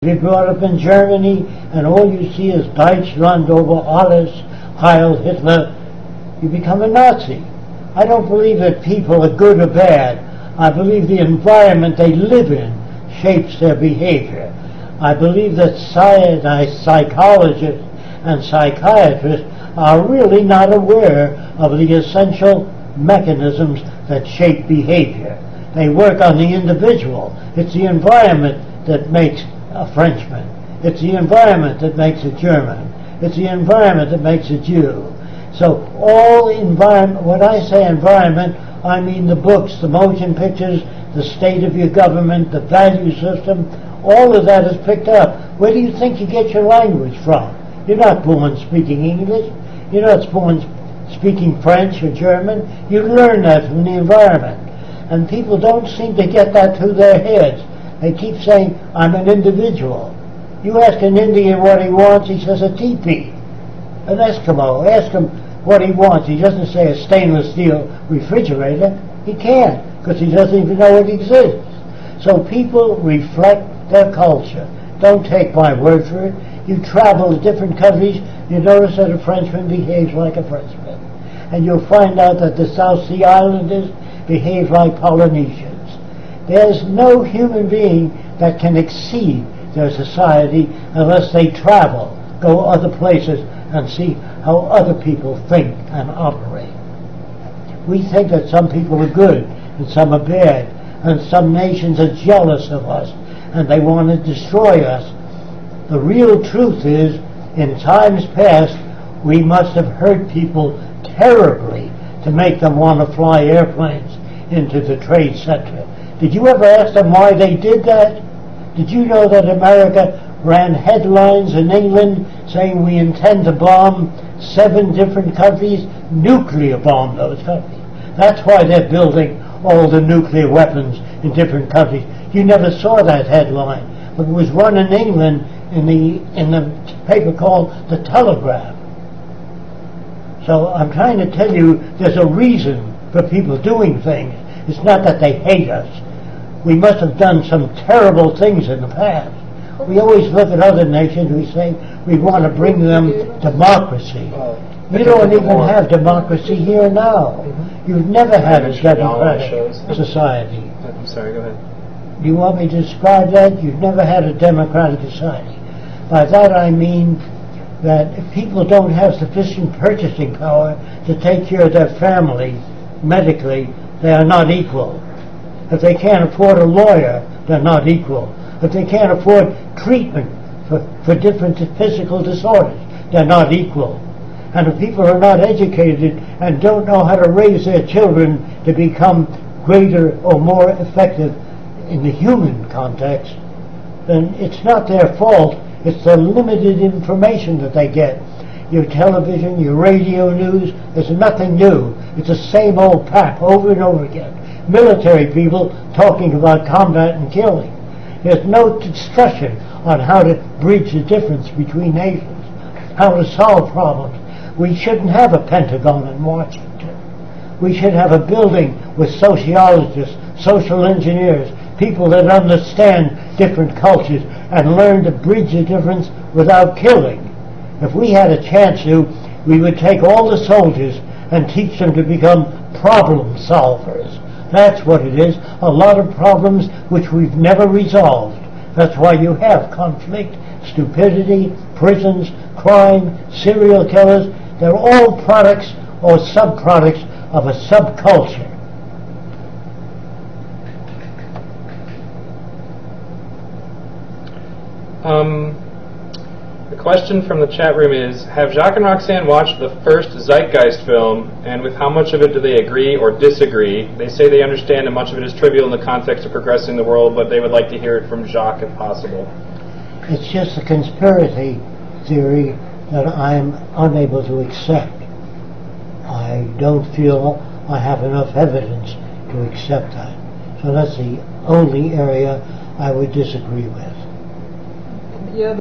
You're brought up in Germany, and all you see is Deutschland over alles, Heil Hitler. You become a Nazi. I don't believe that people are good or bad. I believe the environment they live in shapes their behavior. I believe that psychologists and psychiatrists are really not aware of the essential mechanisms that shape behavior. They work on the individual. It's the environment that makes a Frenchman. It's the environment that makes a German. It's the environment that makes a Jew. So all environment, when I say environment, I mean the books, the motion pictures, the state of your government, the value system, all of that is picked up. Where do you think you get your language from? You're not born speaking English. You're not born speaking French or German. You learn that from the environment. And people don't seem to get that through their heads. They keep saying, I'm an individual. You ask an Indian what he wants, he says a teepee. An Eskimo, ask him what he wants. He doesn't say a stainless steel refrigerator. He can't, because he doesn't even know it exists. So people reflect their culture. Don't take my word for it. You travel to different countries, you notice that a Frenchman behaves like a Frenchman. And you'll find out that the South Sea Islanders behave like Polynesians. There's no human being that can exceed their society unless they travel, go other places, and see how other people think and operate. We think that some people are good and some are bad, and some nations are jealous of us and they want to destroy us. The real truth is, in times past, we must have hurt people terribly to make them want to fly airplanes into the Trade Center. Did you ever ask them why they did that? Did you know that America ran headlines in England saying we intend to bomb 7 different countries, nuclear bomb those countries? That's why they're building all the nuclear weapons in different countries. You never saw that headline, but it was run in England in the paper called The Telegraph. So I'm trying to tell you there's a reason for people doing things. It's not that they hate us. We must have done some terrible things in the past. We always look at other nations, we say we want to bring them democracy. You don't even have democracy here now. You've never had a democratic society. I'm sorry, go ahead. Do you want me to describe that? You've never had a democratic society. By that I mean that if people don't have sufficient purchasing power to take care of their family medically, they are not equal. If they can't afford a lawyer, they're not equal. If they can't afford treatment for different physical disorders, they're not equal. And if people are not educated and don't know how to raise their children to become greater or more effective in the human context, then it's not their fault. It's the limited information that they get. Your television, your radio news, there's nothing new. It's the same old pap over and over again. Military people talking about combat and killing. There's no discussion on how to bridge the difference between nations, how to solve problems. We shouldn't have a Pentagon in Washington. We should have a building with sociologists, social engineers, people that understand different cultures and learn to bridge the difference without killing. If we had a chance to, we would take all the soldiers and teach them to become problem solvers. That's what it is. A lot of problems which we've never resolved. That's why you have conflict, stupidity, prisons, crime, serial killers. They're all products or subproducts of a subculture. The question from the chat room is, have Jacque and Roxanne watched the first Zeitgeist film, and with how much of it do they agree or disagree? They say they understand that much of it is trivial in the context of progressing the world, but they would like to hear it from Jacque if possible. It's just a conspiracy theory that I'm unable to accept. I don't feel I have enough evidence to accept that. So that's the only area I would disagree with. Yeah.